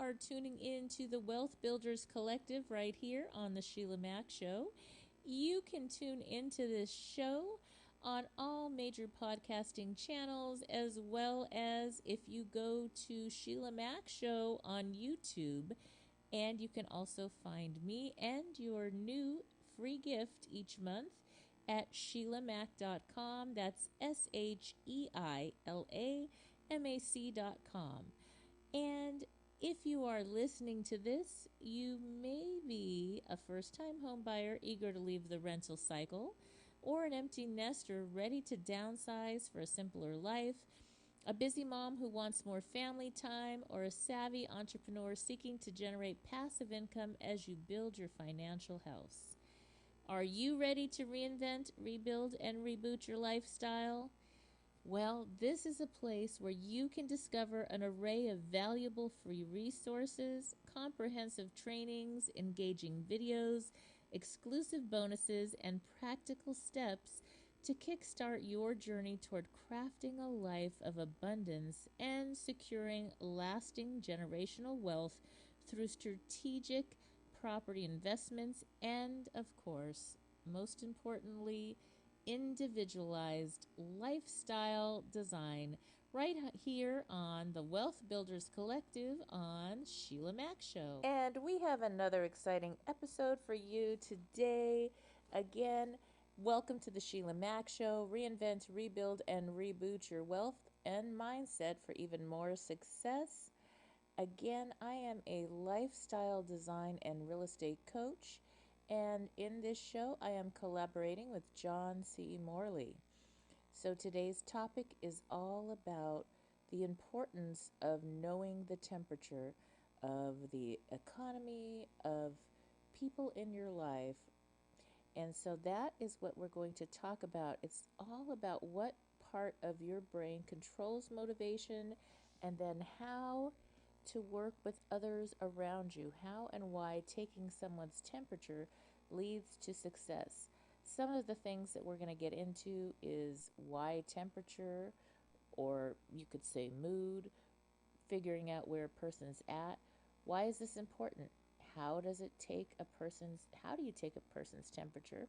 are tuning in to the Wealth Builders Collective right here on the Sheila Mac Show. You can tune into this show on all major podcasting channels, as well as if you go to Sheila Mac Show on YouTube. And you can also find me and your new free gift each month at SheilaMac.com. That's SheilaMac.com. And if you are listening to this, you may be a first-time home buyer eager to leave the rental cycle, or an empty nester ready to downsize for a simpler life, a busy mom who wants more family time, or a savvy entrepreneur seeking to generate passive income as you build your financial house. Are you ready to reinvent, rebuild, and reboot your lifestyle? Well, this is a place where you can discover an array of valuable free resources, comprehensive trainings, engaging videos, exclusive bonuses, and practical steps to kickstart your journey toward crafting a life of abundance and securing lasting generational wealth through strategic property investments and, of course, most importantly, individualized lifestyle design right here on the Wealth Builders Collective on Sheila Mac Show. And we have another exciting episode for you today. Again, welcome to the Sheila Mac Show. Reinvent, rebuild, and reboot your wealth and mindset for even more success. Again, I am a lifestyle design and real estate coach. And in this show, I am collaborating with John C. Morley. So today's topic is all about the importance of knowing the temperature of the economy, of people in your life. And so that is what we're going to talk about. It's all about what part of your brain controls motivation, and then how to work with others around you, how and why taking someone's temperature leads to success. Some of the things that we're going to get into is why temperature, or you could say mood, figuring out where a person's at. Why is this important? How do you take a person's temperature?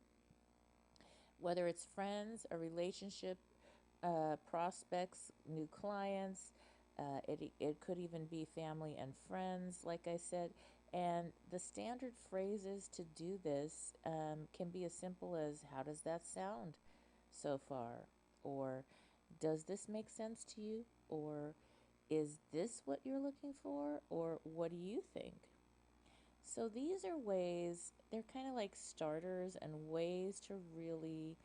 Whether it's friends, a relationship, prospects, new clients, it could even be family and friends, like I said. And the standard phrases to do this can be as simple as, how does that sound so far? Or, does this make sense to you? Or, is this what you're looking for? Or, what do you think? So these are ways, they're kind of like starters and ways to really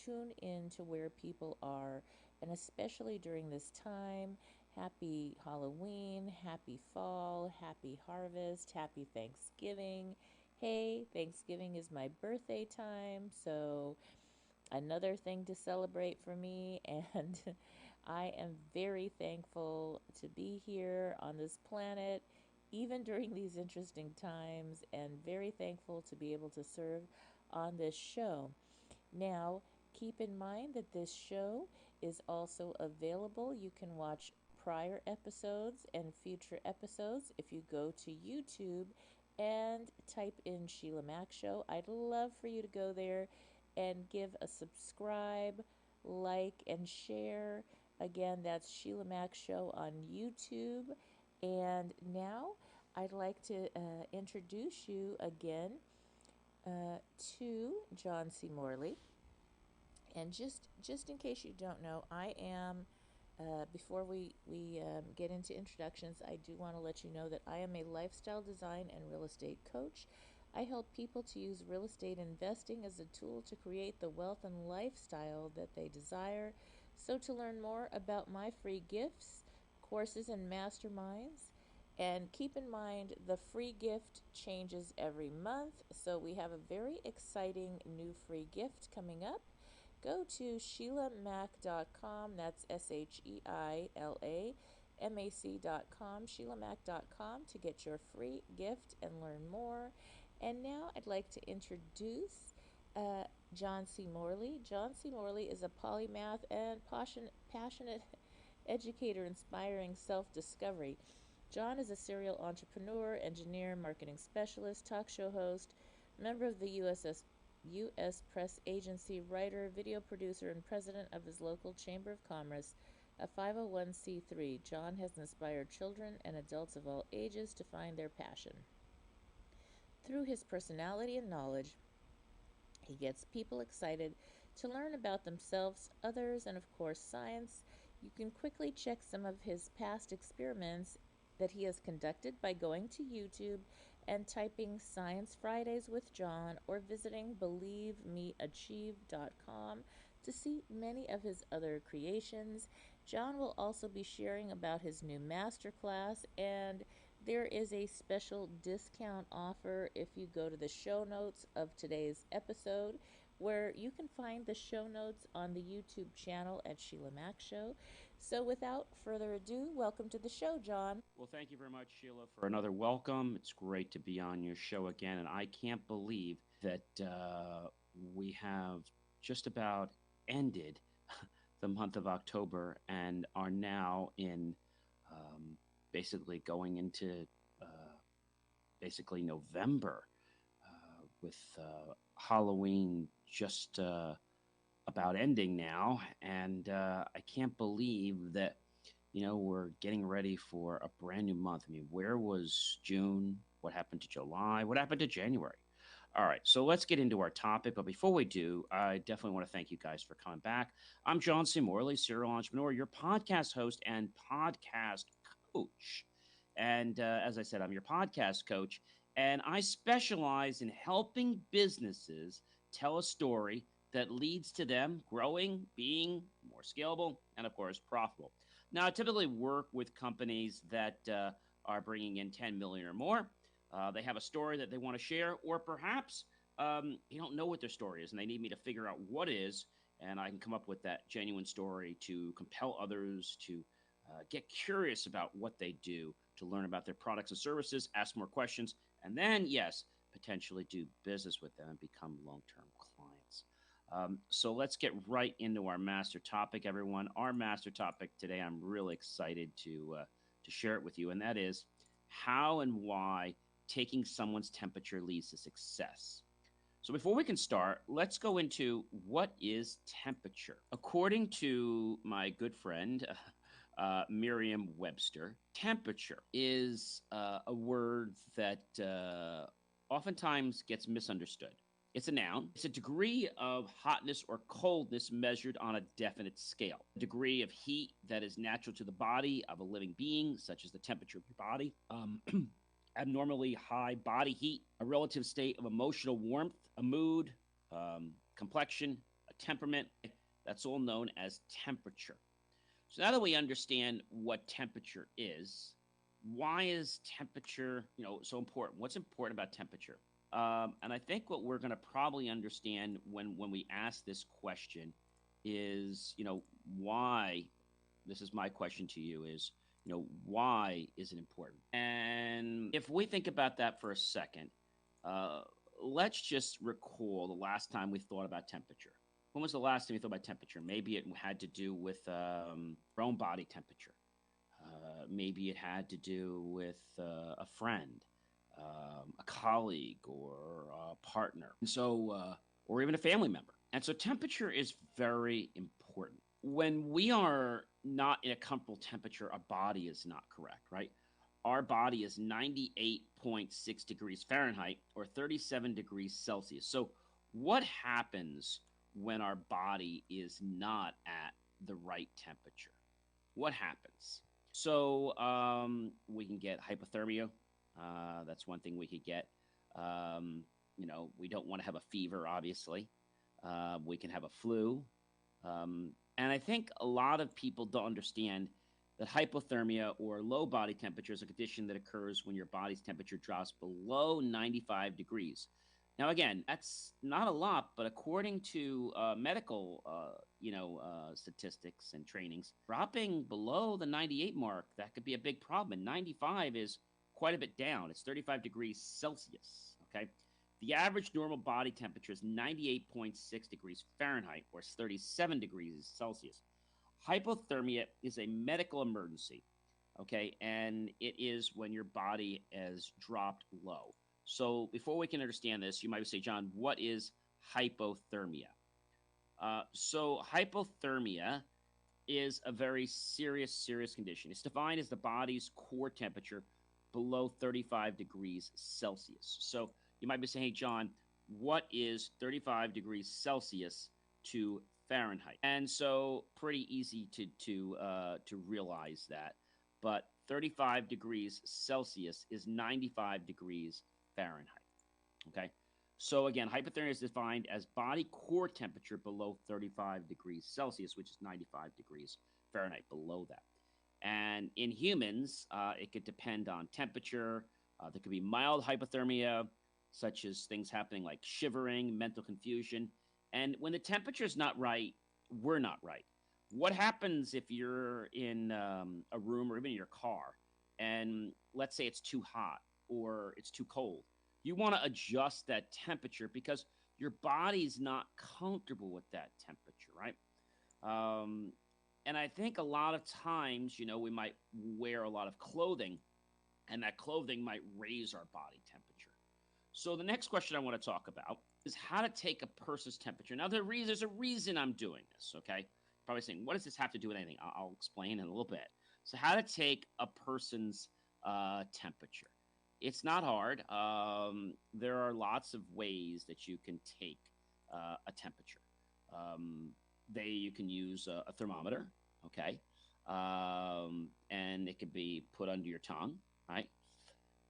tune in to where people are. And especially during this time, happy Halloween, happy fall, happy harvest, happy Thanksgiving. Hey, Thanksgiving is my birthday time, so another thing to celebrate for me. And I am very thankful to be here on this planet, even during these interesting times, and very thankful to be able to serve on this show. Now, keep in mind that this show is also available. You can watch prior episodes and future episodes if you go to YouTube and type in Sheila Mac Show. I'd love for you to go there and give a subscribe, like, and share. Again, that's Sheila Mac Show on YouTube. And now I'd like to introduce you again to John C. Morley. And just in case you don't know, I am, before we get into introductions, I do want to let you know that I am a lifestyle design and real estate coach. I help people to use real estate investing as a tool to create the wealth and lifestyle that they desire. So to learn more about my free gifts, courses, and masterminds, and keep in mind the free gift changes every month. So we have a very exciting new free gift coming up. Go to SheilaMac.com. That's SheilaMac.com, SheilaMac.com, to get your free gift and learn more. And now I'd like to introduce John C. Morley. John C. Morley is a polymath and passionate educator inspiring self-discovery. John is a serial entrepreneur, engineer, marketing specialist, talk show host, member of the U.S. Press Agency, writer, video producer, and president of his local Chamber of Commerce, a 501c3. John has inspired children and adults of all ages to find their passion. Through his personality and knowledge, he gets people excited to learn about themselves, others, and of course, science. You can quickly check some of his past experiments that he has conducted by going to YouTube and typing Science Fridays with John or visiting believemeachieve.com to see many of his other creations. John will also be sharing about his new masterclass, and there is a special discount offer if you go to the show notes of today's episode, where you can find the show notes on the YouTube channel at Sheila Mac Show. So, without further ado, welcome to the show, John. Well, thank you very much, Sheila, for another welcome. It's great to be on your show again, and I can't believe that we have just about ended the month of October and are now in basically going into basically November with Halloween just about ending now, and I can't believe that we're getting ready for a brand new month. I mean, where was June? What happened to July? What happened to January? All right, so let's get into our topic. But before we do, I definitely want to thank you guys for coming back. I'm John C. Morley, serial entrepreneur, your podcast host and podcast coach. And as I said, I'm your podcast coach, and I specialize in helping businesses tell a story that leads to them growing, being more scalable, and of course, profitable. Now, I typically work with companies that are bringing in 10 million or more. They have a story that they want to share, or perhaps you don't know what their story is, and they need me to figure out what is, and I can come up with that genuine story to compel others to get curious about what they do, to learn about their products and services, ask more questions, and then, yes, potentially do business with them and become long-term clients. So let's get right into our master topic, everyone. Our master topic today, I'm really excited to share it with you, and that is how and why taking someone's temperature leads to success. So before we can start, let's go into what is temperature. According to my good friend, Merriam-Webster, temperature is a word that oftentimes gets misunderstood. It's a noun. It's a degree of hotness or coldness measured on a definite scale. A degree of heat that is natural to the body of a living being, such as the temperature of your body. Abnormally high body heat, a relative state of emotional warmth, a mood, complexion, a temperament. That's all known as temperature. So now that we understand what temperature is, why is temperature, so important? What's important about temperature? And I think what we're going to probably understand when we ask this question is, why, this is my question to you, is, why is it important? And if we think about that for a second, let's just recall the last time we thought about temperature. When was the last time you thought about temperature? Maybe it had to do with your own body temperature. Maybe it had to do with a friend. A colleague or a partner, and so or even a family member. And so temperature is very important. When we are not in a comfortable temperature, our body is not correct, right? Our body is 98.6 degrees Fahrenheit or 37 degrees Celsius. So what happens when our body is not at the right temperature? What happens? So we can get hypothermia. That's one thing we could get. We don't want to have a fever, obviously. We can have a flu. And I think a lot of people don't understand that hypothermia or low body temperature is a condition that occurs when your body's temperature drops below 95 degrees. Now, again, that's not a lot, but according to medical, statistics and trainings, dropping below the 98 mark, that could be a big problem. And 95 is quite a bit down. It's 35 degrees Celsius, okay? The average normal body temperature is 98.6 degrees Fahrenheit, or 37 degrees Celsius. Hypothermia is a medical emergency. Okay, and it is when your body has dropped low. So before we can understand this, you might say, John, what is hypothermia? So hypothermia is a very serious condition. It's defined as the body's core temperature below 35 degrees Celsius. So you might be saying, hey, John, what is 35 degrees Celsius to Fahrenheit? And so pretty easy to realize that. But 35 degrees Celsius is 95 degrees Fahrenheit. Okay. So again, hypothermia is defined as body core temperature below 35 degrees Celsius, which is 95 degrees Fahrenheit below that. And in humans, it could depend on temperature. There could be mild hypothermia, such as things happening like shivering, mental confusion. And when the temperature is not right, we're not right. What happens if you're in a room or even in your car, and let's say it's too hot or it's too cold? You want to adjust that temperature because your body's not comfortable with that temperature, right? Um, and I think a lot of times, we might wear a lot of clothing, and that clothing might raise our body temperature. So the next question I want to talk about is how to take a person's temperature. Now, there's a reason I'm doing this, okay? Probably saying, what does this have to do with anything? I'll explain in a little bit. So how to take a person's temperature. It's not hard. There are lots of ways that you can take a temperature. Um, you can use a thermometer, okay, and it can be put under your tongue, right?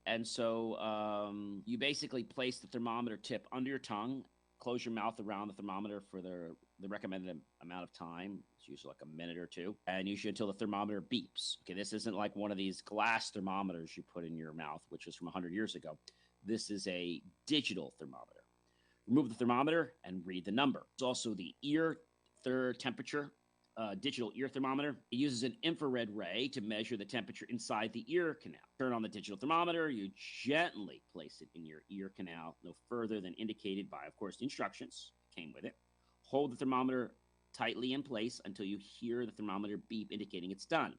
And so you basically place the thermometer tip under your tongue, close your mouth around the thermometer for the recommended amount of time. It's usually like a minute or two, and usually until the thermometer beeps. Okay, this isn't like one of these glass thermometers you put in your mouth, which was from 100 years ago. This is a digital thermometer. Remove the thermometer and read the number. There's also the ear temperature digital ear thermometer. It uses an infrared ray to measure the temperature inside the ear canal. Turn on the digital thermometer. You gently place it in your ear canal, no further than indicated by, of course, the instructions that came with it. Hold the thermometer tightly in place until you hear the thermometer beep indicating it's done.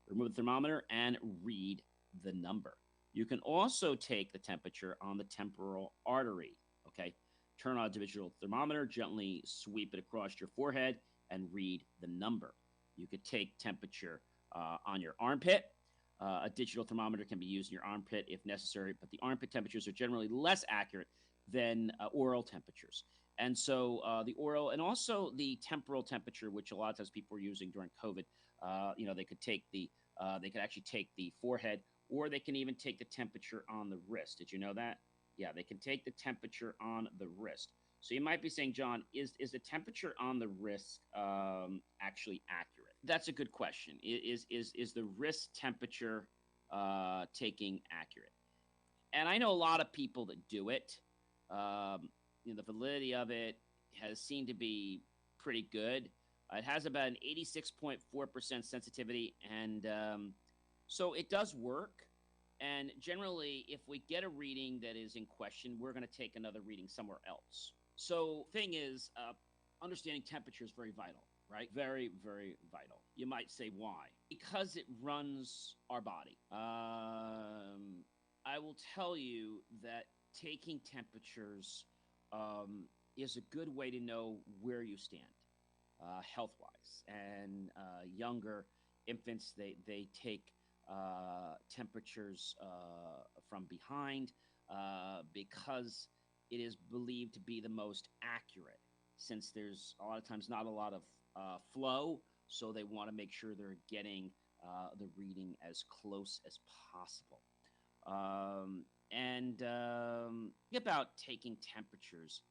Remove the thermometer and read the number. You can also take the temperature on the temporal artery. Okay. Turn on a digital thermometer, gently sweep it across your forehead, and read the number. You could take temperature on your armpit. A digital thermometer can be used in your armpit if necessary, but the armpit temperatures are generally less accurate than oral temperatures. And so the oral and also the temporal temperature, which a lot of times people were using during COVID, they could they could actually take the forehead, or they can even take the temperature on the wrist. Did you know that? Yeah, they can take the temperature on the wrist. So you might be saying, John, is the temperature on the wrist actually accurate? That's a good question. Is the wrist temperature taking accurate? And I know a lot of people that do it. The validity of it has seemed to be pretty good. It has about an 86.4% sensitivity, and so it does work. And generally, if we get a reading that is in question, we're going to take another reading somewhere else. So, thing is, understanding temperature is very vital, right? Very, very vital. You might say why? Because it runs our body. I will tell you that taking temperatures is a good way to know where you stand health-wise. And younger infants, they take temperatures from behind because it is believed to be the most accurate, since there's a lot of times not a lot of flow, so they want to make sure they're getting the reading as close as possible. About taking temperatures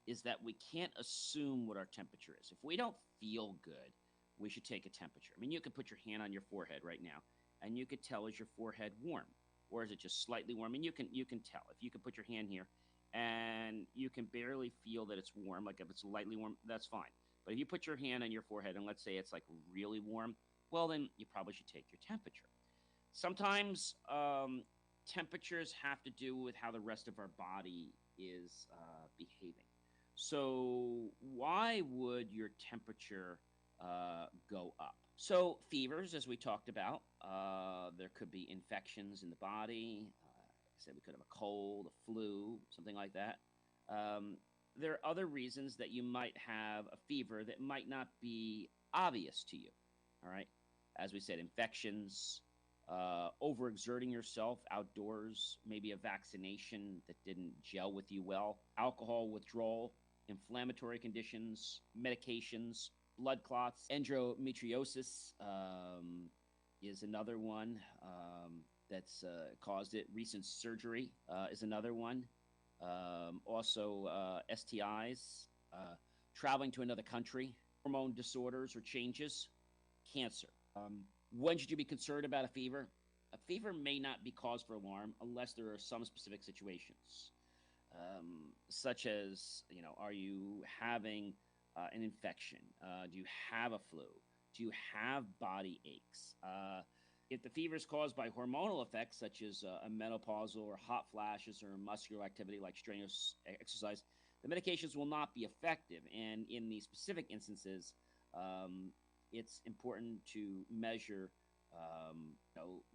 is that we can't assume what our temperature is. If we don't feel good, we should take a temperature. I mean, you could put your hand on your forehead right now, and you could tell, is your forehead warm, or is it just slightly warm? And you can tell. If you can put your hand here and you can barely feel that it's warm, like if it's lightly warm, that's fine. But if you put your hand on your forehead and let's say it's like really warm, well, then you probably should take your temperature. Sometimes temperatures have to do with how the rest of our body is behaving. So why would your temperature go up? So fevers, as we talked about, There could be infections in the body. Like I said, we could have a cold, a flu, something like that. Um, there are other reasons that you might have a fever that might not be obvious to you. All right. As we said, infections, overexerting yourself outdoors, maybe a vaccination that didn't gel with you well, alcohol withdrawal, inflammatory conditions, medications, blood clots, endometriosis is another one that's caused it. Recent surgery is another one. Also, STIs, traveling to another country, hormone disorders or changes, cancer. When should you be concerned about a fever? A fever may not be cause for alarm unless there are some specific situations, such as, are you having an infection? Do you have a flu? Do you have body aches? If the fever is caused by hormonal effects, such as a menopausal or hot flashes or muscular activity like strenuous exercise, the medications will not be effective. And in these specific instances, it's important to measure,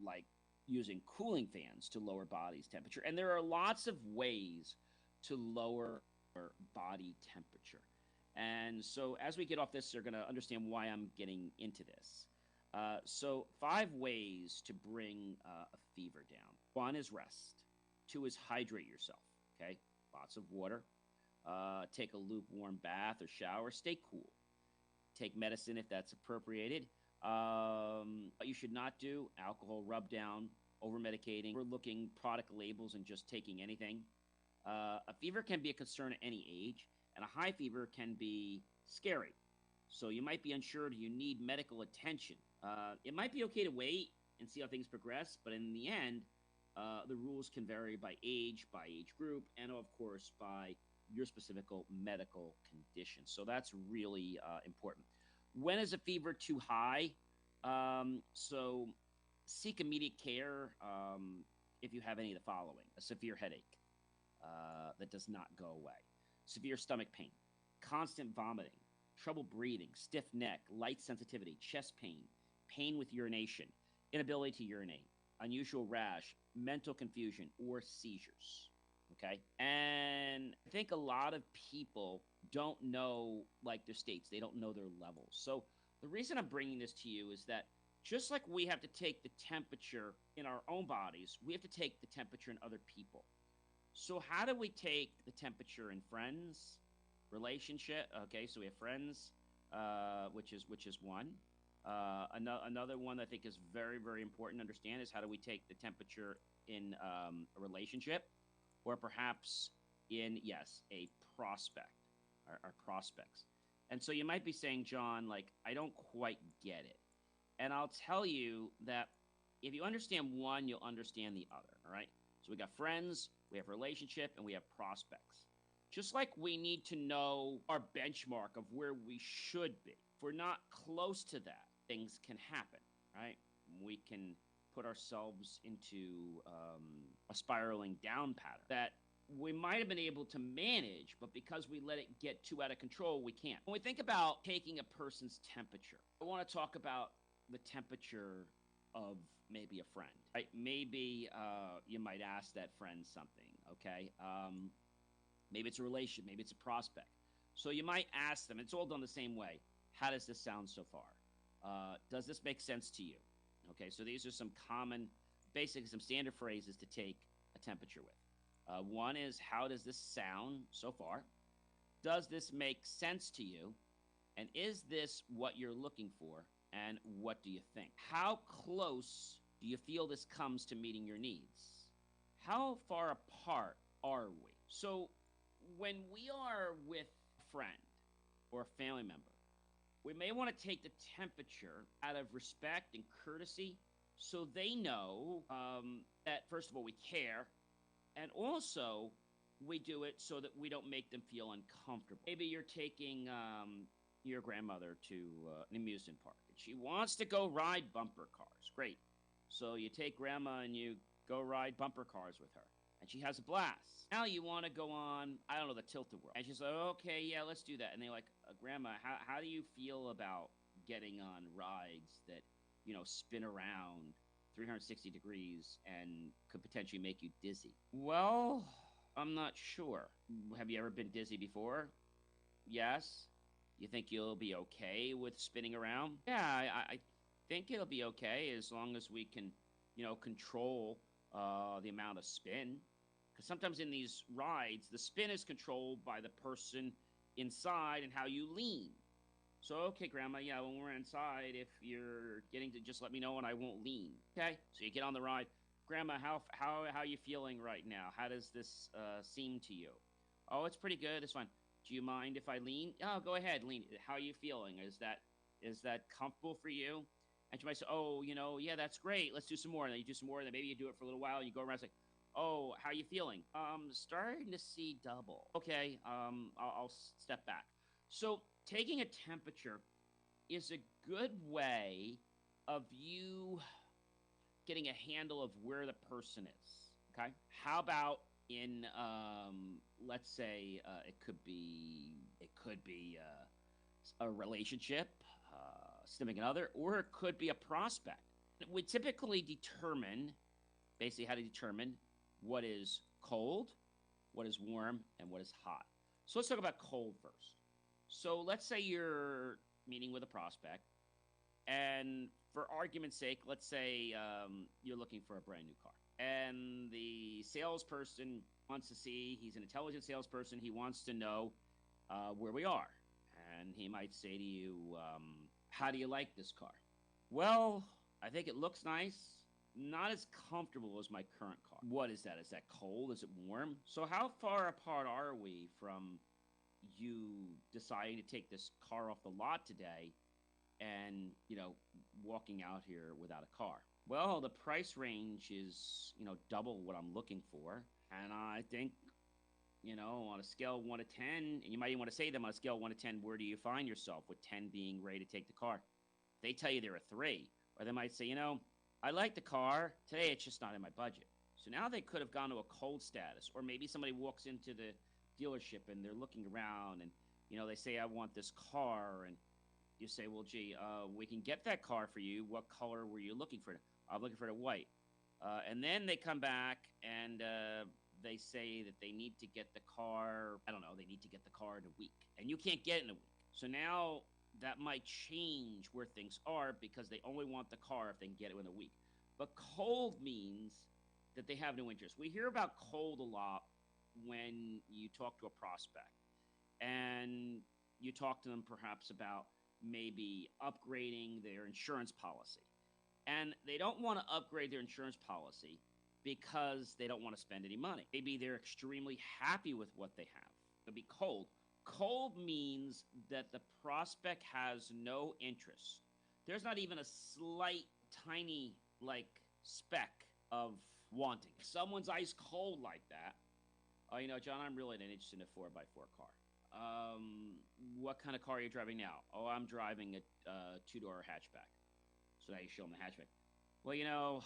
like using cooling fans to lower body's temperature. And there are lots of ways to lower body temperature. And so as we get off this, you're going to understand why I'm getting into this. So 5 ways to bring a fever down. 1 is rest. 2 is hydrate yourself. Okay, lots of water. Take a lukewarm bath or shower. Stay cool. Take medicine if that's appropriated. What you should not do: alcohol rub down, over medicating, overlooking product labels, and just taking anything. A fever can be a concern at any age, and a high fever can be scary. So you might be unsure, do you need medical attention? It might be okay to wait and see how things progress, but in the end, the rules can vary by age group, and of course by your specific medical condition. So that's really important. When is a fever too high? So seek immediate care if you have any of the following: a severe headache that does not go away, severe stomach pain, constant vomiting, trouble breathing, stiff neck, light sensitivity, chest pain, pain with urination, inability to urinate, unusual rash, mental confusion, or seizures. Okay. And I think a lot of people don't know, like, their states, they don't know their levels. So the reason I'm bringing this to you is that just like we have to take the temperature in our own bodies, we have to take the temperature in other people. So how do we take the temperature in friends, relationship? Okay, so we have friends, which is one. Another one I think is very, very important to understand is how do we take the temperature in a relationship, or perhaps in, yes, a prospect, our prospects. And so you might be saying, John, like, I don't quite get it. And I'll tell you that if you understand one, you'll understand the other. All right. So we got friends, we have relationship, and we have prospects. Just like we need to know our benchmark of where we should be. If we're not close to that, things can happen, right? We can put ourselves into a spiraling down pattern that we might have been able to manage, but because we let it get too out of control, we can't. When we think about taking a person's temperature, I want to talk about the temperature of maybe a friend, right? Maybe you might ask that friend something, okay? Maybe it's a relation, maybe it's a prospect. So you might ask them, it's all done the same way. How does this sound so far? Does this make sense to you? Okay, so these are some common, basic, some standard phrases to take a temperature with. One is, how does this sound so far? Does this make sense to you? And is this what you're looking for? And what do you think? How close do you feel this comes to meeting your needs? How far apart are we? So when we are with a friend or a family member, we may want to take the temperature out of respect and courtesy so they know that, first of all, we care, and also we do it so that we don't make them feel uncomfortable. Maybe you're taking your grandmother to an amusement park, and she wants to go ride bumper cars. Great. So you take grandma and you go ride bumper cars with her, and she has a blast. Now you want to go on, I don't know, the Tilt-A-Whirl. And she's like, okay, yeah, let's do that. And they're like, Grandma, how do you feel about getting on rides that spin around 360 degrees and could potentially make you dizzy? Well, I'm not sure. Have you ever been dizzy before? Yes. You think you'll be okay with spinning around? Yeah, I think it'll be okay as long as we can, control the amount of spin. Because sometimes in these rides, the spin is controlled by the person inside and how you lean. So, okay, Grandma, yeah, when we're inside, if you're getting to just let me know and I won't lean. Okay, so you get on the ride. Grandma, how you feeling right now? How does this seem to you? Oh, it's pretty good. It's fine. Do you mind if I lean? Oh, go ahead, lean. How are you feeling? Is that comfortable for you? And she might say, oh, yeah, that's great. Let's do some more. And then you do some more, and then maybe you do it for a little while. And you go around and say, oh, how you feeling? Starting to see double. Okay, I'll step back. So taking a temperature is a good way of you getting a handle of where the person is. Okay. How about in let's say it could be a relationship, significant other, or it could be a prospect. We typically determine basically how to determine what is cold, what is warm, and what is hot. So let's talk about cold first. So let's say you're meeting with a prospect, and for argument's sake, let's say you're looking for a brand new car. And the salesperson wants to see, he's an intelligent salesperson, he wants to know where we are. And he might say to you, how do you like this car? Well, I think it looks nice. Not as comfortable as my current car. What is that? Is that cold? Is it warm? So, how far apart are we from you deciding to take this car off the lot today and, walking out here without a car? Well, the price range is, double what I'm looking for. And I think, on a scale of 1 to 10, and you might even want to say to them on a scale of 1 to 10, where do you find yourself, with 10 being ready to take the car? They tell you they're a 3. Or they might say, I like the car. Today it's just not in my budget. So now they could have gone to a cold status. Or maybe somebody walks into the dealership and they're looking around and, they say, I want this car. And you say, well, gee, we can get that car for you. What color were you looking for? I'm looking for the white. And then they come back and they say that they need to get the car, I don't know, they need to get the car in a week. And you can't get it in a week. So now that might change where things are because they only want the car if they can get it in a week. But cold means that they have no interest. We hear about cold a lot when you talk to a prospect and you talk to them perhaps about maybe upgrading their insurance policy. And they don't want to upgrade their insurance policy because they don't want to spend any money. Maybe they're extremely happy with what they have. It'll be cold. Cold means that the prospect has no interest. There's not even a slight, tiny, speck of wanting. If someone's ice cold like that, oh, John, I'm really not interested in a 4x4 car. What kind of car are you driving now? Oh, I'm driving a two-door hatchback. So now you show them the hatchback. Well,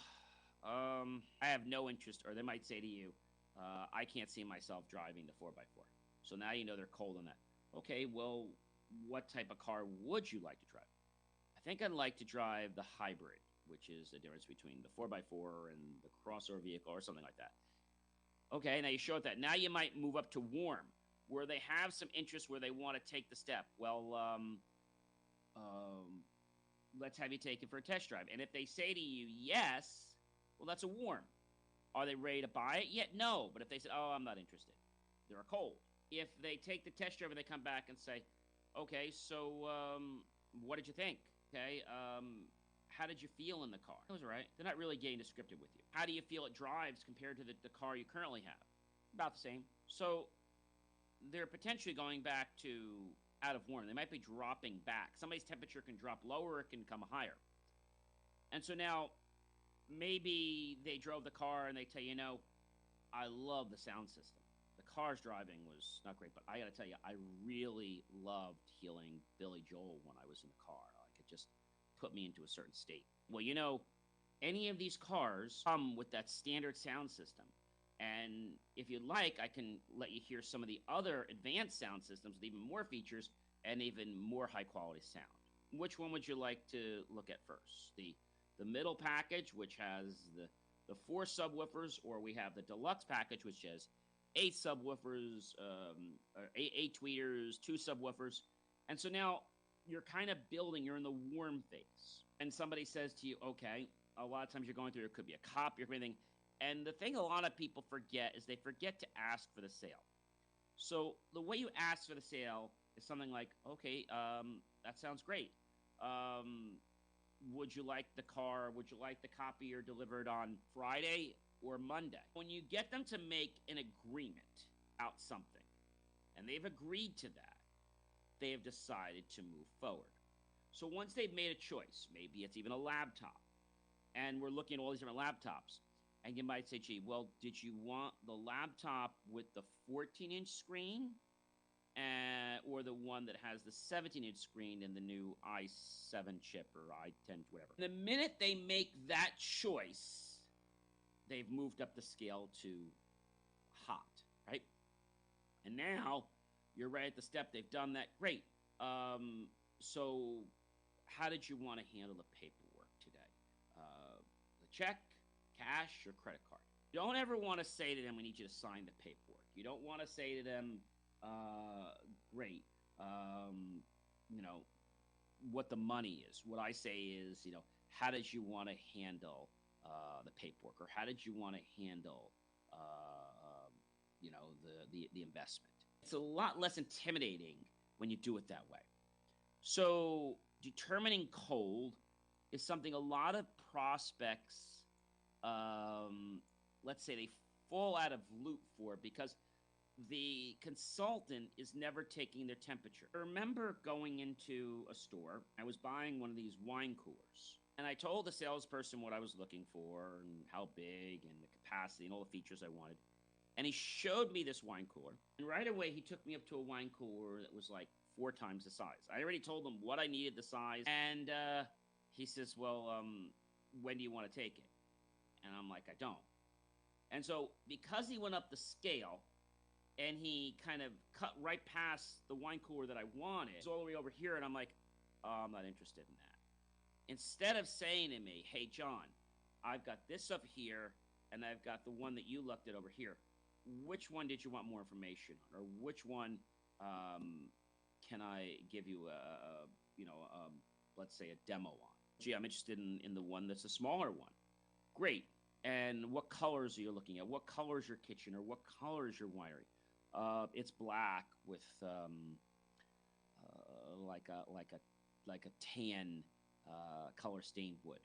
I have no interest, or they might say to you, I can't see myself driving the 4x4. So now they're cold on that. Okay, well, what type of car would you like to drive? I think I'd like to drive the hybrid, which is the difference between the 4x4 and the crossover vehicle or something like that. Okay, now you show it that. Now you might move up to warm, where they have some interest, where they want to take the step. Well, let's have you take it for a test drive. And if they say to you, yes, well, that's a warm. Are they ready to buy it yet? No. But if they say, oh, I'm not interested, they're a cold. If they take the test drive and they come back and say, okay, so what did you think? Okay, how did you feel in the car? It was all right. They're not really getting descriptive with you. How do you feel it drives compared to the car you currently have? About the same. So they're potentially going back to out of warm. They might be dropping back. Somebody's temperature can drop lower, it can come higher. And so now maybe they drove the car and they tell you, I love the sound system. The car's driving was not great, but I got to tell you, I really loved hearing Billy Joel when I was in the car. It just put me into a certain state. Well, any of these cars come with that standard sound system. And if you'd like, I can let you hear some of the other advanced sound systems with even more features and even more high quality sound. Which one would you like to look at first? The the middle package, which has the four subwoofers, or we have the deluxe package, which has eight subwoofers, eight tweeters, two subwoofers. And so now you're kind of building, you're in the warm phase. And somebody says to you, okay, a lot of times you're going through, it could be a copy or anything. And the thing a lot of people forget is they forget to ask for the sale. So the way you ask for the sale is something like, okay, that sounds great. Would you like the car? Would you like the copier delivered on Friday or Monday? When you get them to make an agreement about something, and they've agreed to that, they have decided to move forward. So once they've made a choice, maybe it's even a laptop, and we're looking at all these different laptops, and you might say, gee, well, did you want the laptop with the 14-inch screen or the one that has the 17-inch screen and the new i7 chip or i10, whatever? The minute they make that choice, they've moved up the scale to hot, right? And now you're right at the step. They've done that. Great. So how did you want to handle the paperwork today? The check, cash, or credit card? You don't ever want to say to them, we need you to sign the paperwork. You don't want to say to them, great, what the money is. What I say is, how did you want to handle the paperwork, or how did you want to handle, the investment? It's a lot less intimidating when you do it that way. So determining cold is something a lot of prospects, let's say, they fall out of loop for because the consultant is never taking their temperature. I remember going into a store. I was buying one of these wine coolers, and I told the salesperson what I was looking for and how big and the capacity and all the features I wanted. And he showed me this wine cooler, and right away he took me up to a wine cooler that was like 4 times the size. I already told him what I needed the size, and he says, well, when do you want to take it? And I'm like, I don't. And so because he went up the scale, and he kind of cut right past the wine cooler that I wanted, it's all the way over here, and I'm like, oh, I'm not interested in that. Instead of saying to me, hey, John, I've got this up here, and I've got the one that you looked at over here. Which one did you want more information on? Or which one can I give you let's say a demo on? Gee, I'm interested in the one that's a smaller one. Great. And what colors are you looking at? What color is your kitchen, or what color is your winery? It's black with like a tan color stained wood.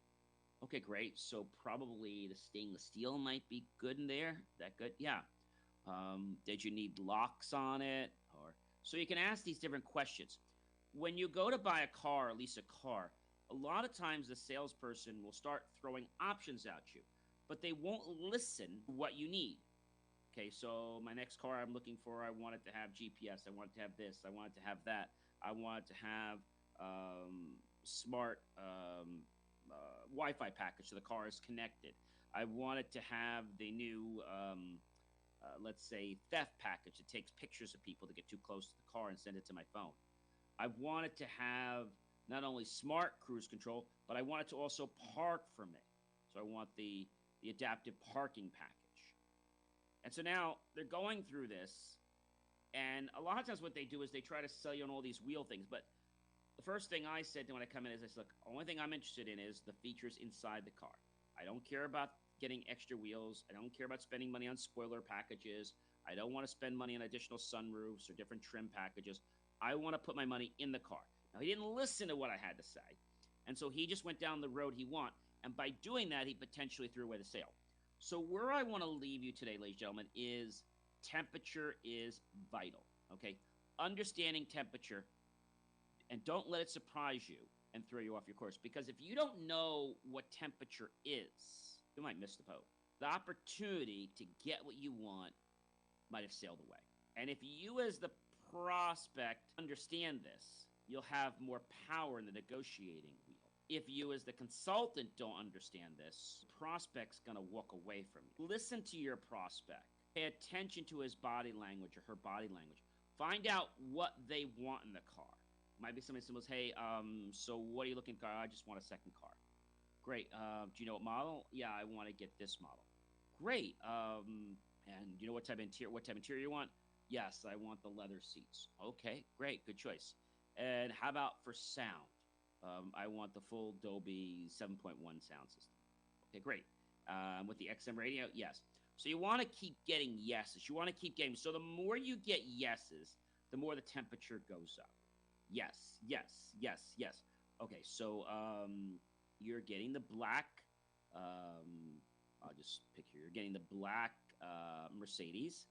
Okay, great. So probably the stainless steel might be good in there. That good? Yeah. Did you need locks on it? Or so you can ask these different questions. When you go to buy a car, or lease a car, a lot of times the salesperson will start throwing options at you, but they won't listen to what you need. Okay, so my next car I'm looking for, I want it to have GPS, I want it to have this, I want it to have that, I want it to have smart Wi-Fi package so the car is connected. I want it to have the new, let's say, theft package that takes pictures of people that get too close to the car and send it to my phone. I want it to have not only smart cruise control, but I want it to also park for me. So I want the adaptive parking package. And so now they're going through this, and a lot of times what they do is they try to sell you on all these wheel things. But the first thing I said when I come in is, I said, look, the only thing I'm interested in is the features inside the car. I don't care about getting extra wheels. I don't care about spending money on spoiler packages. I don't want to spend money on additional sunroofs or different trim packages. I want to put my money in the car. Now, he didn't listen to what I had to say, and so he just went down the road he wanted. And by doing that, he potentially threw away the sale. So where I want to leave you today, ladies and gentlemen, is temperature is vital, okay? Understanding temperature, and don't let it surprise you and throw you off your course. Because if you don't know what temperature is, you might miss the boat. The opportunity to get what you want might have sailed away. And if you as the prospect understand this, you'll have more power in the negotiating wheel. If you as the consultant don't understand this, the prospect's going to walk away from you. Listen to your prospect. Pay attention to his body language or her body language. Find out what they want in the car. Might be somebody simple as, hey, so what are you looking for? I just want a second car. Great. Do you know what model? Yeah, I want to get this model. Great. And do you know what type of interior? What type of interior you want? Yes, I want the leather seats. Okay, great, good choice. And how about for sound? I want the full Dolby 7.1 sound system. Okay, great. With the XM radio, yes. So you want to keep getting yeses. You want to keep getting. So the more you get yeses, the more the temperature goes up. Yes, yes, yes, yes. Okay, so you're getting the black. Um, I'll just pick here. You're getting the black Mercedes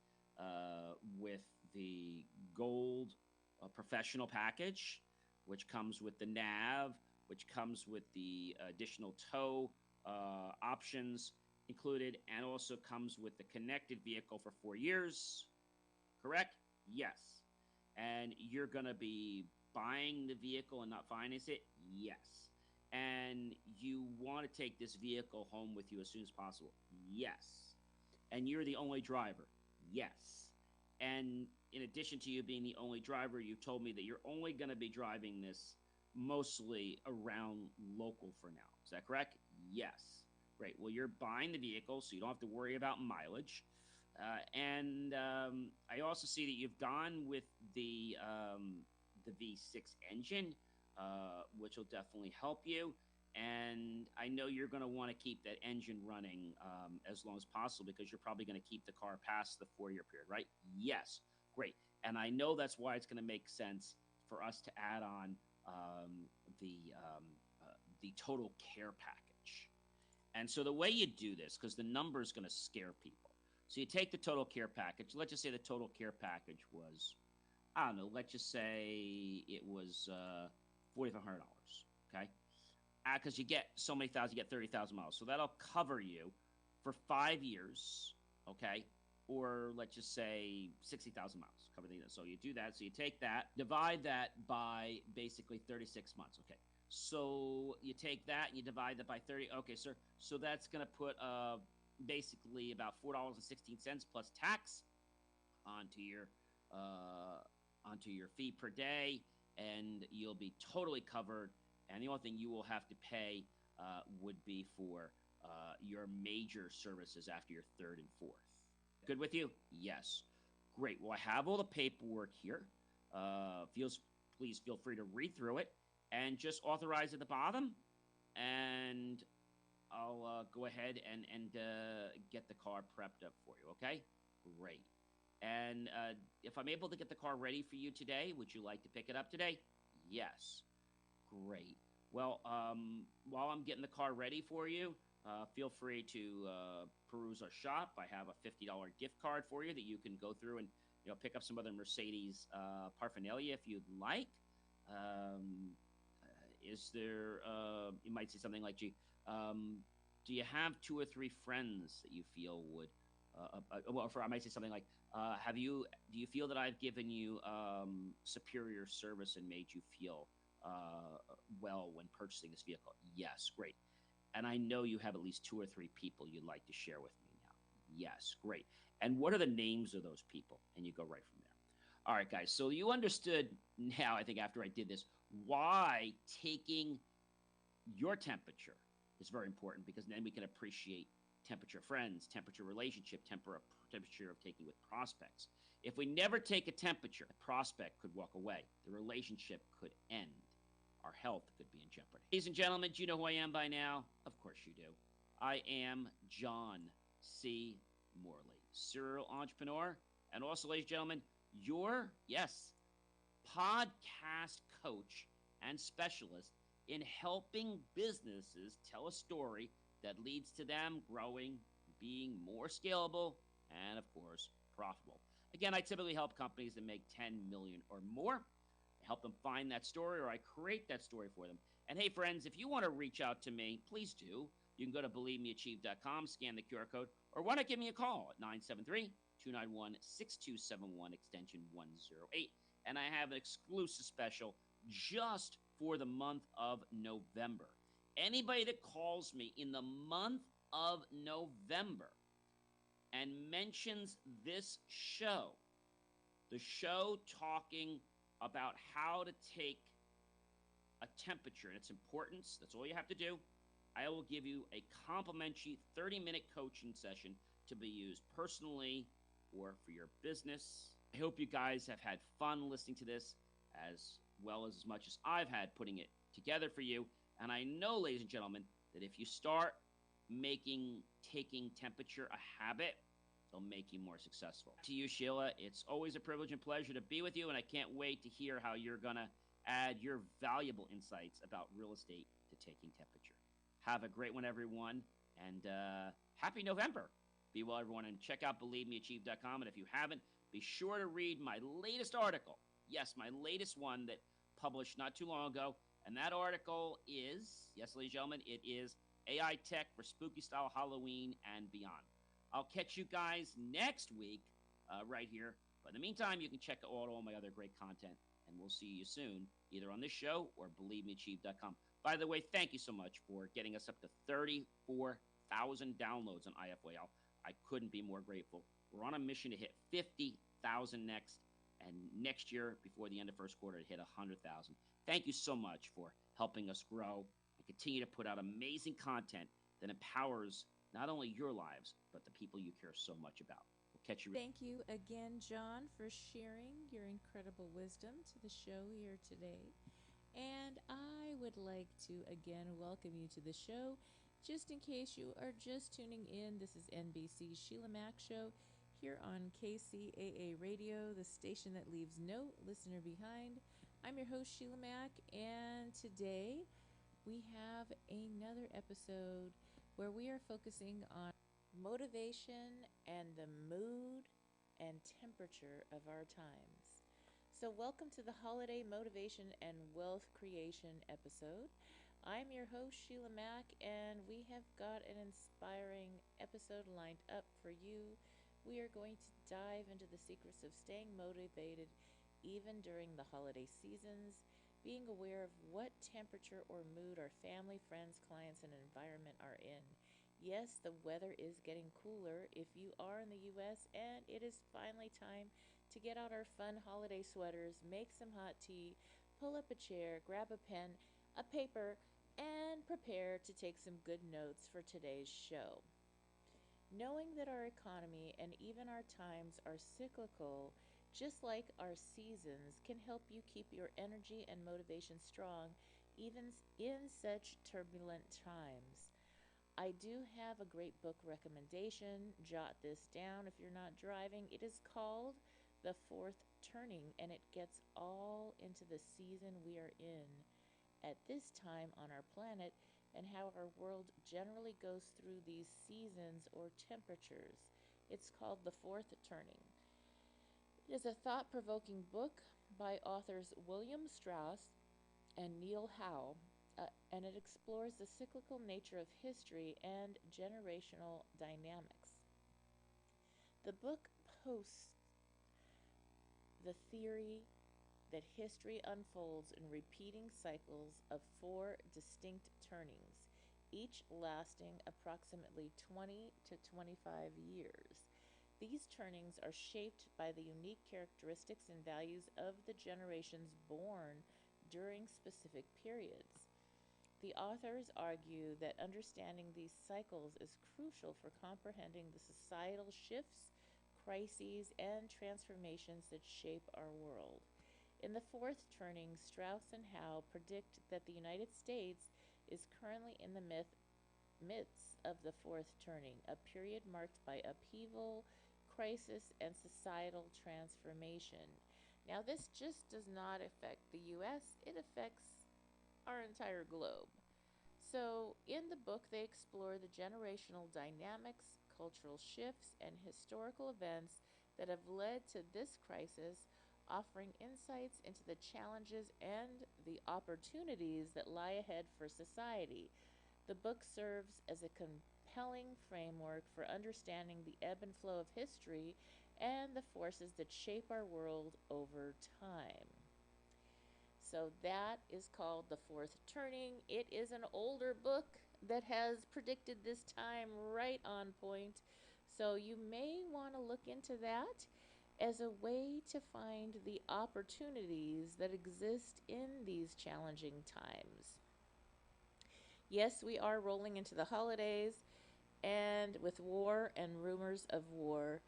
with the gold professional package, which comes with the nav, which comes with the additional tow options included, and also comes with the connected vehicle for 4 years. Correct? Yes. And you're going to be buying the vehicle and not finance it? Yes. And you want to take this vehicle home with you as soon as possible? Yes. And you're the only driver? Yes. And in addition to you being the only driver, you told me that you're only going to be driving this mostly around local for now. Is that correct? Yes. Great. Well, you're buying the vehicle, so you don't have to worry about mileage. And I also see that you've gone with the V6 engine, which will definitely help you. And I know you're going to want to keep that engine running as long as possible because you're probably going to keep the car past the 4 year period, right? Yes, great. And I know that's why it's going to make sense for us to add on um, the um, the total care package. And so the way you do this, because the number is going to scare people. So you take the total care package. Let's just say the total care package was, I don't know, let's just say it was $4,500. Okay. Because you get so many thousand, you get 30,000 miles. So that'll cover you for 5 years. Okay. Or let's just say 60,000 miles. Cover the, so you do that. So you take that, divide that by basically 36 months. Okay. So you take that and you divide that by 30. Okay, sir. So that's going to put basically about $4.16 plus tax onto your uh, onto your fee per day, and you'll be totally covered. And the only thing you will have to pay would be for your major services after your third and fourth. Good with you? Yes. Great. Well, I have all the paperwork here. Please feel free to read through it and just authorize at the bottom, and I'll go ahead and get the car prepped up for you. Okay? Great. And if I'm able to get the car ready for you today, would you like to pick it up today? Yes. Great. Well, while I'm getting the car ready for you, feel free to peruse our shop. I have a $50 gift card for you that you can go through and pick up some other Mercedes paraphernalia if you'd like. Um, is there? You might say something like, "Gee, do you have 2 or 3 friends that you feel would?" I might say something like, Do you feel that I've given you superior service and made you feel well when purchasing this vehicle? Yes, great. And I know you have at least 2 or 3 people you'd like to share with me now. Yes, great. And what are the names of those people? And you go right from there. All right, guys. So you understood now, I think, after I did this, why taking your temperature is very important, because then we can appreciate temperature friends, temperature relationship, temperature of taking with prospects. If we never take a temperature, the prospect could walk away. The relationship could end. Our health could be in jeopardy. Ladies and gentlemen, do you know who I am by now? Of course you do. I am John C. Morley, serial entrepreneur, and also, ladies and gentlemen, your, yes, podcast coach and specialist in helping businesses tell a story that leads to them growing, being more scalable, and of course, profitable. Again, I typically help companies that make 10 million or more. I help them find that story, or I create that story for them. And hey, friends, if you want to reach out to me, please do. You can go to believemeachieve.com, scan the QR code, or why not give me a call at 973-291-6271, extension 108. And I have an exclusive special just for the month of November. Anybody that calls me in the month of November and mentions this show, the show talking about how to take a temperature and its importance, that's all you have to do. I will give you a complimentary 30-minute coaching session to be used personally or for your business. I hope you guys have had fun listening to this as well as much as I've had putting it together for you. And I know, ladies and gentlemen, that if you start making taking temperature a habit, it'll make you more successful. To you, Sheila, it's always a privilege and pleasure to be with you, and I can't wait to hear how you're going to add your valuable insights about real estate to taking temperature. Have a great one, everyone, and happy November. Be well, everyone, and check out BelieveMeAchieve.com. And if you haven't, be sure to read my latest article. Yes, my latest one that published not too long ago. And that article is, yes, ladies and gentlemen, it is AI Tech for Spooky Style Halloween and Beyond. I'll catch you guys next week right here. But in the meantime, you can check out all my other great content, and we'll see you soon, either on this show or BelieveMeAchieve.com. By the way, thank you so much for getting us up to 34,000 downloads on IFYL. I couldn't be more grateful. We're on a mission to hit 50,000 next, and next year, before the end of first quarter, to hit 100,000. Thank you so much for helping us grow and continue to put out amazing content that empowers not only your lives, but the people you care so much about. We'll catch you. Thank you again, John, for sharing your incredible wisdom to the show here today. And I would like to again welcome you to the show. Just in case you are just tuning in, this is NBC's Sheila Mac Show here on KCAA Radio, the station that leaves no listener behind. I'm your host, Sheila Mac, and today we have another episode where we are focusing on motivation and the mood and temperature of our times. So, welcome to the Holiday Motivation and Wealth Creation episode. I'm your host, Sheila Mac, and we have got an inspiring episode lined up for you. We are going to dive into the secrets of staying motivated even during the holiday seasons, being aware of what temperature or mood our family, friends, clients, and environment are in. Yes, the weather is getting cooler if you are in the U.S., and it is finally time to get out our fun holiday sweaters, make some hot tea, pull up a chair, grab a pen, a paper, and prepare to take some good notes for today's show. Knowing that our economy and even our times are cyclical, just like our seasons, can help you keep your energy and motivation strong even in such turbulent times. I do have a great book recommendation. Jot this down if you're not driving. It is called The Fourth Turning, and it gets all into the season we are in at this time on our planet and how our world generally goes through these seasons or temperatures. It's called The Fourth Turning. It is a thought provoking book by authors William Strauss and Neil Howe, and it explores the cyclical nature of history and generational dynamics. The book posts the theory that history unfolds in repeating cycles of four distinct turnings, each lasting approximately 20 to 25 years. These turnings are shaped by the unique characteristics and values of the generations born during specific periods. The authors argue that understanding these cycles is crucial for comprehending the societal shifts, crises, and transformations that shape our world. In the fourth turning, Strauss and Howe predict that the United States is currently in the midst of the fourth turning, a period marked by upheaval, crisis, and societal transformation. Now, this just does not affect the U.S., it affects our entire globe. So, in the book, they explore the generational dynamics, cultural shifts, and historical events that have led to this crisis, offering insights into the challenges and the opportunities that lie ahead for society. The book serves as a compelling framework for understanding the ebb and flow of history and the forces that shape our world over time. So that is called The Fourth Turning. It is an older book that has predicted this time right on point. So you may want to look into that as a way to find the opportunities that exist in these challenging times. Yes, we are rolling into the holidays, and with war and rumors of war,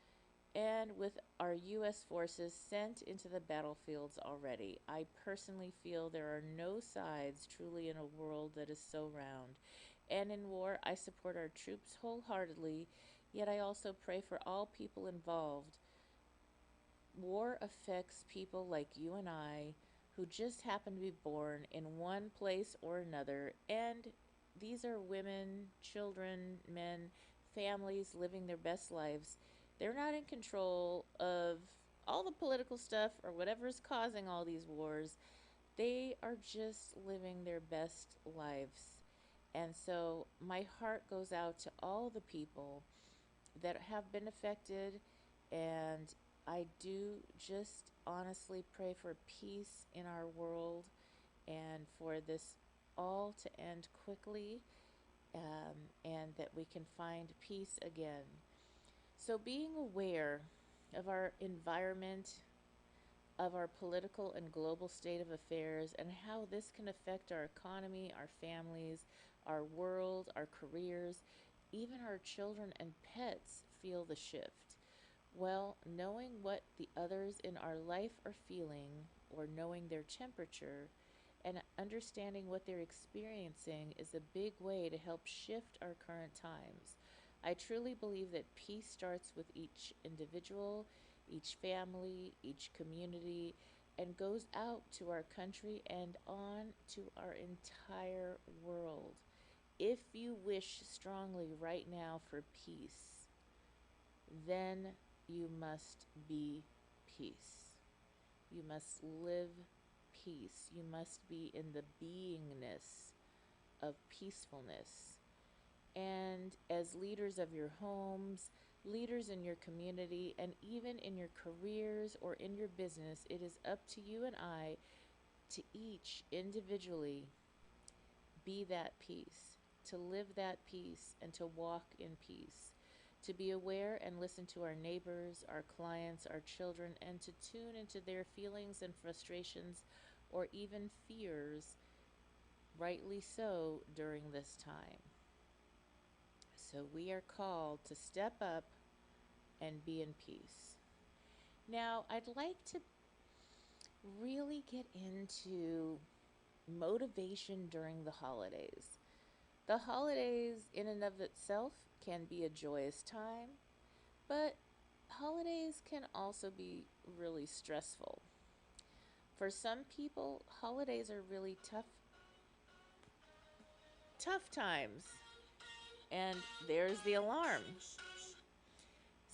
and with our U.S. forces sent into the battlefields already. I personally feel there are no sides truly in a world that is so round. And in war, I support our troops wholeheartedly, yet I also pray for all people involved. War affects people like you and I who just happen to be born in one place or another, and these are women, children, men, families living their best lives. They're not in control of all the political stuff or whatever is causing all these wars. They are just living their best lives. And so my heart goes out to all the people that have been affected, and I do just honestly pray for peace in our world and for this all to end quickly, and that we can find peace again. So, being aware of our environment, of our political and global state of affairs, and how this can affect our economy, our families, our world, our careers, even our children and pets feel the shift. Well, knowing what the others in our life are feeling, or knowing their temperature, and understanding what they're experiencing is a big way to help shift our current times. I truly believe that peace starts with each individual, each family, each community, and goes out to our country and on to our entire world. If you wish strongly right now for peace, then you must be peace. You must live peace. You must be in the beingness of peacefulness. And as leaders of your homes, leaders in your community, and even in your careers or in your business, it is up to you and I to each individually be that peace, to live that peace, and to walk in peace, to be aware and listen to our neighbors, our clients, our children, and to tune into their feelings and frustrations or even fears, rightly so, during this time. So we are called to step up and be in peace. Now, I'd like to really get into motivation during the holidays. The holidays, in and of itself, can be a joyous time, but holidays can also be really stressful. For some people, holidays are really tough times. And there's the alarm.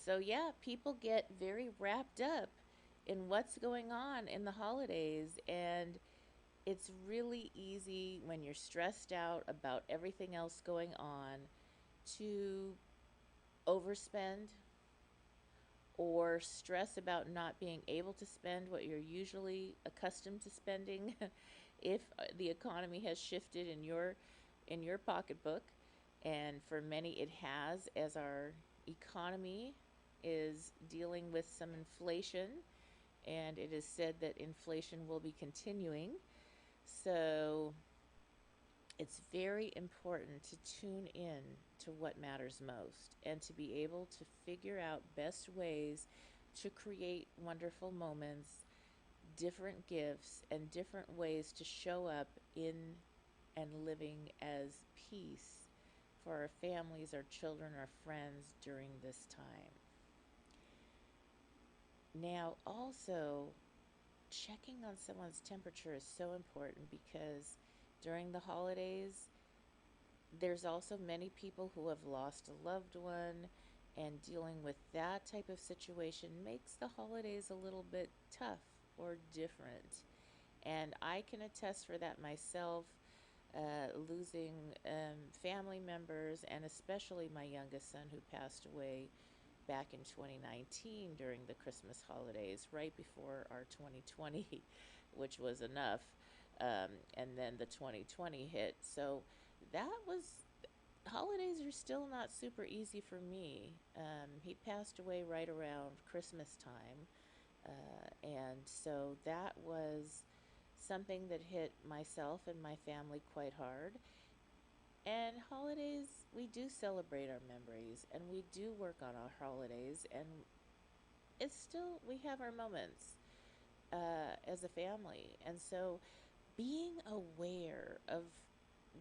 So, yeah, people get very wrapped up in what's going on in the holidays, and it's really easy when you're stressed out about everything else going on to overspend or stress about not being able to spend what you're usually accustomed to spending if the economy has shifted in your pocketbook. And for many it has, as our economy is dealing with some inflation, and it is said that inflation will be continuing. So it's very important to tune in to what matters most and to be able to figure out best ways to create wonderful moments, different gifts, and different ways to show up in and living as peace for our families, our children, our friends during this time. Now, also, checking on someone's temperature is so important because during the holidays, there's also many people who have lost a loved one, and dealing with that type of situation makes the holidays a little bit tough or different. And I can attest for that myself, losing family members, and especially my youngest son who passed away back in 2019 during the Christmas holidays, right before our 2020, which was enough. And then the 2020 hit. So that was, holidays are still not super easy for me. He passed away right around Christmas time. And so that was something that hit myself and my family quite hard. And holidays, we do celebrate our memories and we do work on our holidays, and it's still, we have our moments as a family. And so being aware of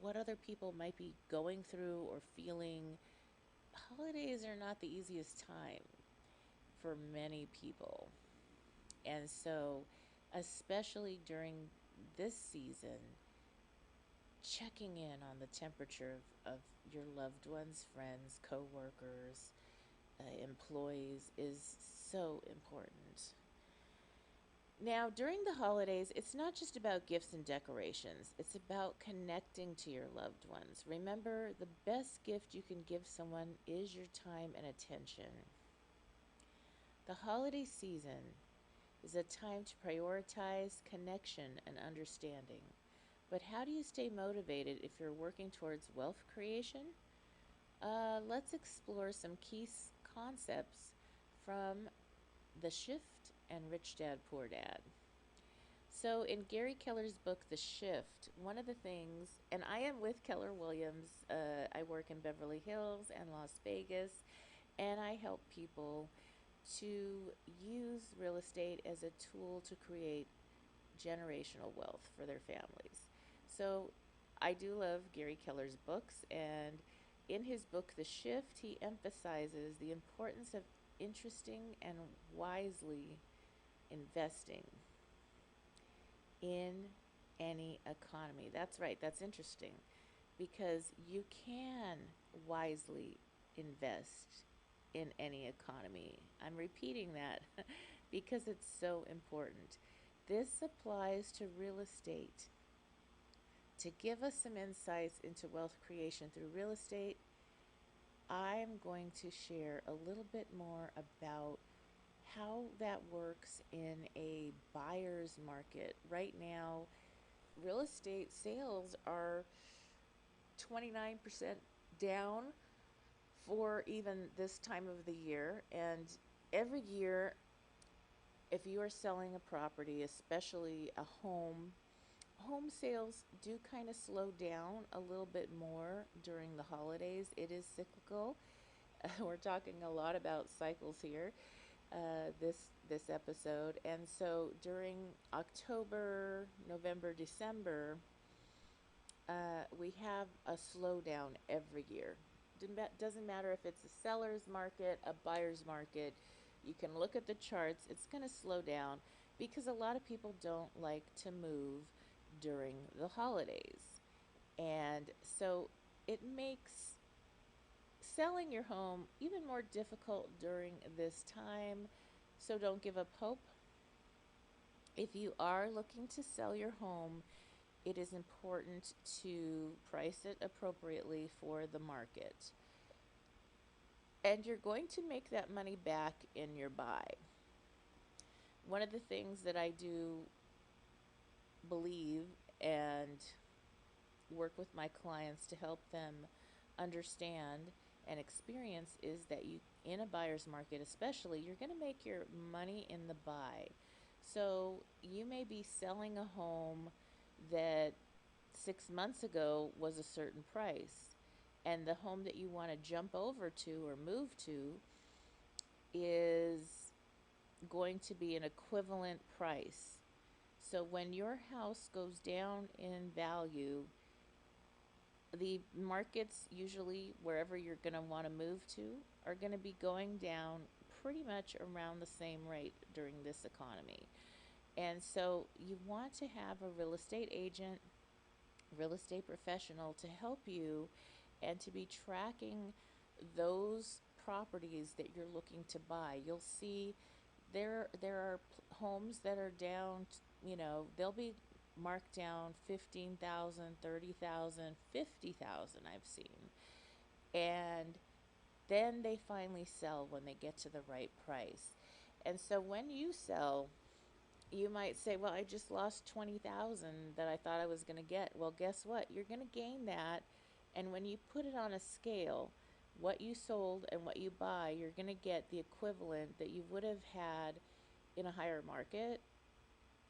what other people might be going through or feeling, holidays are not the easiest time for many people. And so, especially during this season, checking in on the temperature of your loved ones, friends, coworkers, employees is so important. Now, during the holidays, it's not just about gifts and decorations, it's about connecting to your loved ones. Remember, the best gift you can give someone is your time and attention. The holiday season is a time to prioritize connection and understanding. But how do you stay motivated if you're working towards wealth creation? Let's explore some key concepts from The Shift and Rich Dad Poor Dad. So, in Gary Keller's book, The Shift, one of the things, and I am with Keller Williams, I work in Beverly Hills and Las Vegas, and I help people to use real estate as a tool to create generational wealth for their families. So, I do love Gary Keller's books, and in his book, The Shift, he emphasizes the importance of interesting and wisely investing in any economy. That's right, that's interesting because you can wisely invest in any economy. I'm repeating that because it's so important. This applies to real estate. To give us some insights into wealth creation through real estate, I'm going to share a little bit more about how that works in a buyer's market. Right now, real estate sales are 29% down for even this time of the year. And every year, if you are selling a property, especially a home sales do kind of slow down a little bit more during the holidays. It is cyclical. We're talking a lot about cycles here, this episode, and so during October, November, December, we have a slowdown every year. Doesn't matter if it's a seller's market, a buyer's market. You can look at the charts. It's going to slow down because a lot of people don't like to move during the holidays. And so it makes selling your home even more difficult during this time. So don't give up hope. If you are looking to sell your home, it is important to price it appropriately for the market. And you're going to make that money back in your buy. One of the things that I do believe and work with my clients to help them understand and experience is that you, in a buyer's market especially, you're going to make your money in the buy. So you may be selling a home that 6 months ago was a certain price, and the home that you want to jump over to or move to is going to be an equivalent price. So when your house goes down in value, the markets, usually wherever you're going to want to move to, are going to be going down pretty much around the same rate during this economy. And so you want to have a real estate agent, real estate professional to help you and to be tracking those properties that you're looking to buy. You'll see there are homes that are down, they'll be marked down 15,000, 30,000, 50,000. I've seen. And then they finally sell when they get to the right price. And so when you sell, you might say, well, I just lost 20,000 that I thought I was going to get. Well, guess what? You're going to gain that. And when you put it on a scale, what you sold and what you buy, you're going to get the equivalent that you would have had in a higher market.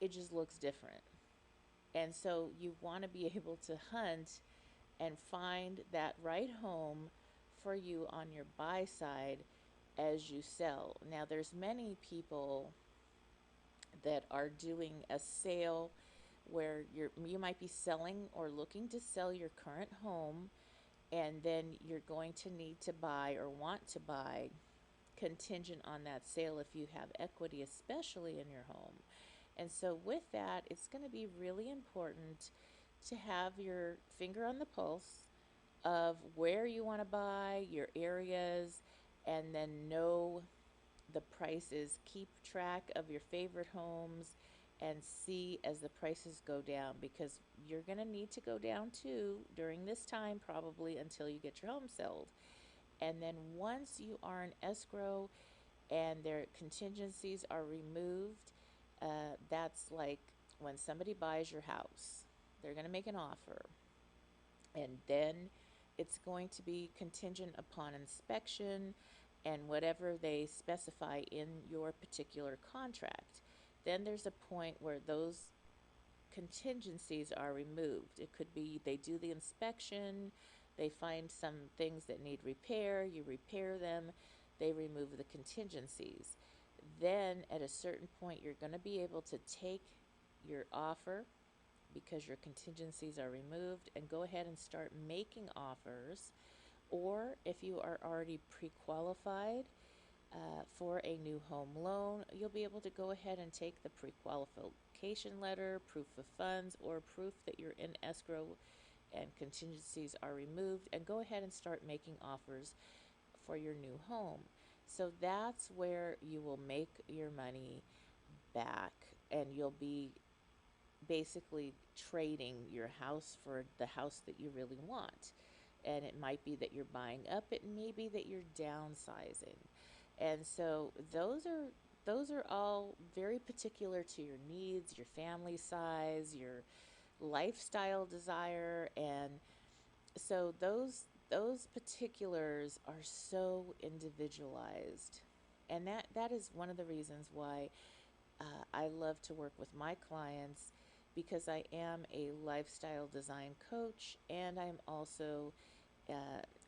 It just looks different. And so you want to be able to hunt and find that right home for you on your buy side as you sell. Now, there's many people that are doing a sale where you might be selling or looking to sell your current home, and then you're going to need to buy or want to buy contingent on that sale if you have equity, especially in your home. And so, with that, it's going to be really important to have your finger on the pulse of where you want to buy, your areas, and then know the prices. Keep track of your favorite homes and see as the prices go down, because you're going to need to go down too during this time, probably until you get your home sold. And then once you are in escrow and their contingencies are removed, that's like when somebody buys your house, they're going to make an offer, and then it's going to be contingent upon inspection and whatever they specify in your particular contract. Then there's a point where those contingencies are removed. It could be they do the inspection, they find some things that need repair, you repair them, they remove the contingencies. Then at a certain point, you're going to be able to take your offer because your contingencies are removed and go ahead and start making offers. Or if you are already pre qualified for a new home loan, you'll be able to go ahead and take the pre qualification letter, proof of funds, or proof that you're in escrow and contingencies are removed, and go ahead and start making offers for your new home. So that's where you will make your money back, and you'll be basically trading your house for the house that you really want. And it might be that you're buying up, it may be that you're downsizing. And so those are all very particular to your needs, your family size, your lifestyle desire, and so those particulars are so individualized. And that is one of the reasons why I love to work with my clients, because I am a lifestyle design coach and I'm also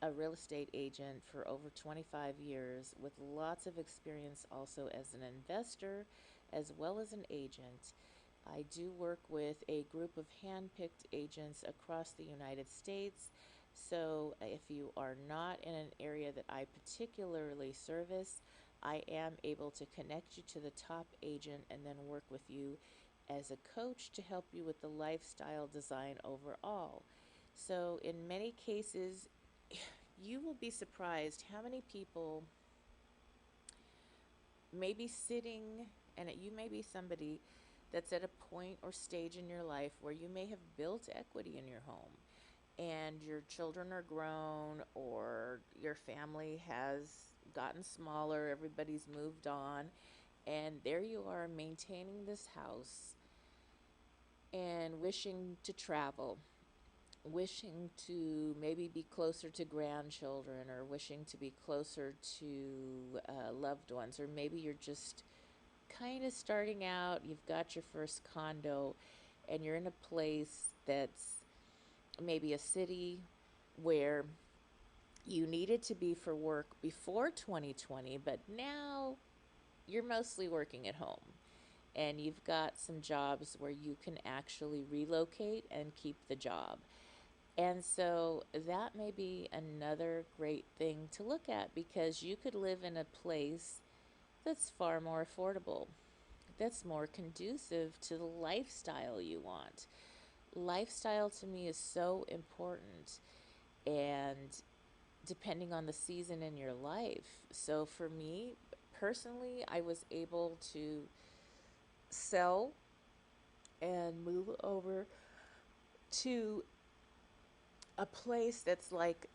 a real estate agent for over 25 years with lots of experience also as an investor as well as an agent. I do work with a group of hand-picked agents across the United States. So if you are not in an area that I particularly service, I am able to connect you to the top agent and then work with you as a coach to help you with the lifestyle design overall. So in many cases, you will be surprised how many people may be sitting, and you may be somebody that's at a point or stage in your life where you may have built equity in your home and your children are grown or your family has gotten smaller, everybody's moved on, and there you are maintaining this house and wishing to travel, wishing to maybe be closer to grandchildren or wishing to be closer to loved ones, or maybe you're just kind of starting out, you've got your first condo and you're in a place that's maybe a city where you needed to be for work before 2020, but now you're mostly working at home and you've got some jobs where you can actually relocate and keep the job. And so that may be another great thing to look at, because you could live in a place that's far more affordable, that's more conducive to the lifestyle you want. Lifestyle to me is so important, and depending on the season in your life. So for me personally, I was able to sell and move over to a place that's like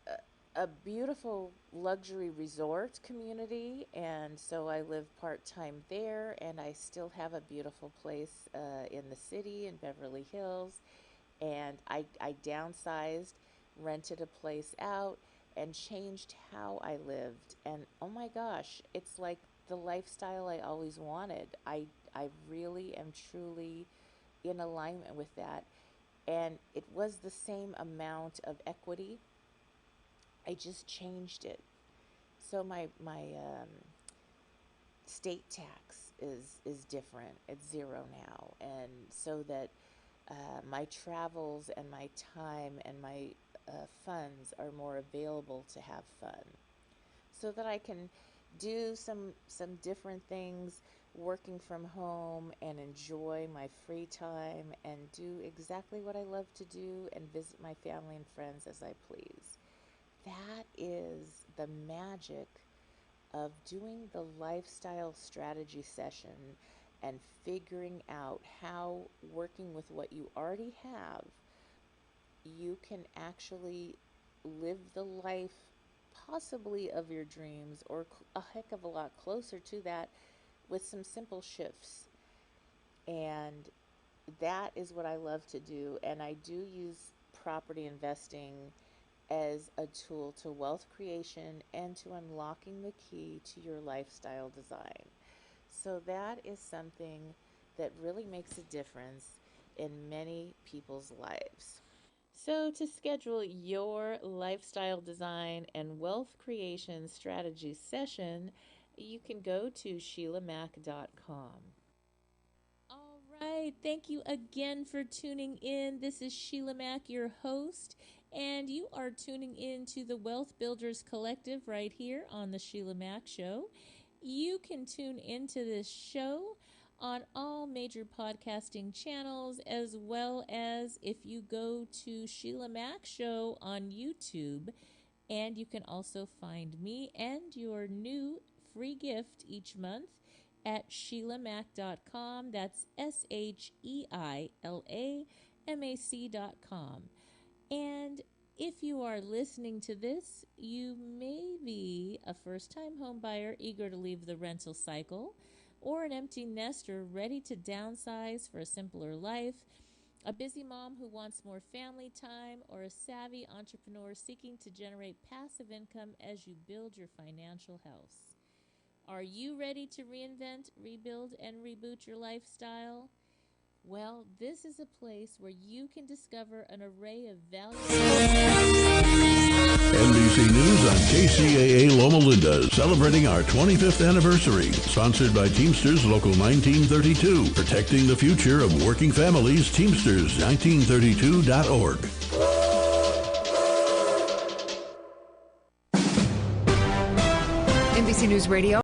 a beautiful luxury resort community, and so I live part-time there, and I still have a beautiful place in the city in Beverly Hills, and I downsized, rented a place out, and changed how I lived, and oh my gosh, it's like the lifestyle I always wanted. I really am truly in alignment with that. and it was the same amount of equity. I just changed it. So my state tax is different. It's zero now, and so that my travels and my time and my funds are more available to have fun, so that I can do some different things working from home and enjoy my free time and do exactly what I love to do and visit my family and friends as I please. That is the magic of doing the lifestyle strategy session and figuring out how, working with what you already have, you can actually live the life possibly of your dreams, or a heck of a lot closer to that, with some simple shifts. And that is what I love to do. And I do use property investing as a tool to wealth creation and to unlocking the key to your lifestyle design. So that is something that really makes a difference in many people's lives. So, to schedule your lifestyle design and wealth creation strategy session, you can go to SheilaMac.com. All right. Thank you again for tuning in. This is Sheila Mac, your host, and you are tuning in to the Wealth Builders Collective right here on the Sheila Mac Show. You can tune into this show on all major podcasting channels, as well as if you go to Sheila Mac Show on YouTube. And you can also find me and your new free gift each month at SheilaMac.com. That's SheilaMac.com. And if you are listening to this, you may be a first time home buyer eager to leave the rental cycle, or an empty nester ready to downsize for a simpler life, a busy mom who wants more family time, or a savvy entrepreneur seeking to generate passive income as you build your financial house. Are you ready to reinvent, rebuild, and reboot your lifestyle? Well, this is a place where you can discover an array of valuable NBC News on KCAA Loma Linda, celebrating our 25th anniversary. Sponsored by Teamsters Local 1932. Protecting the future of working families. Teamsters1932.org. NBC News Radio.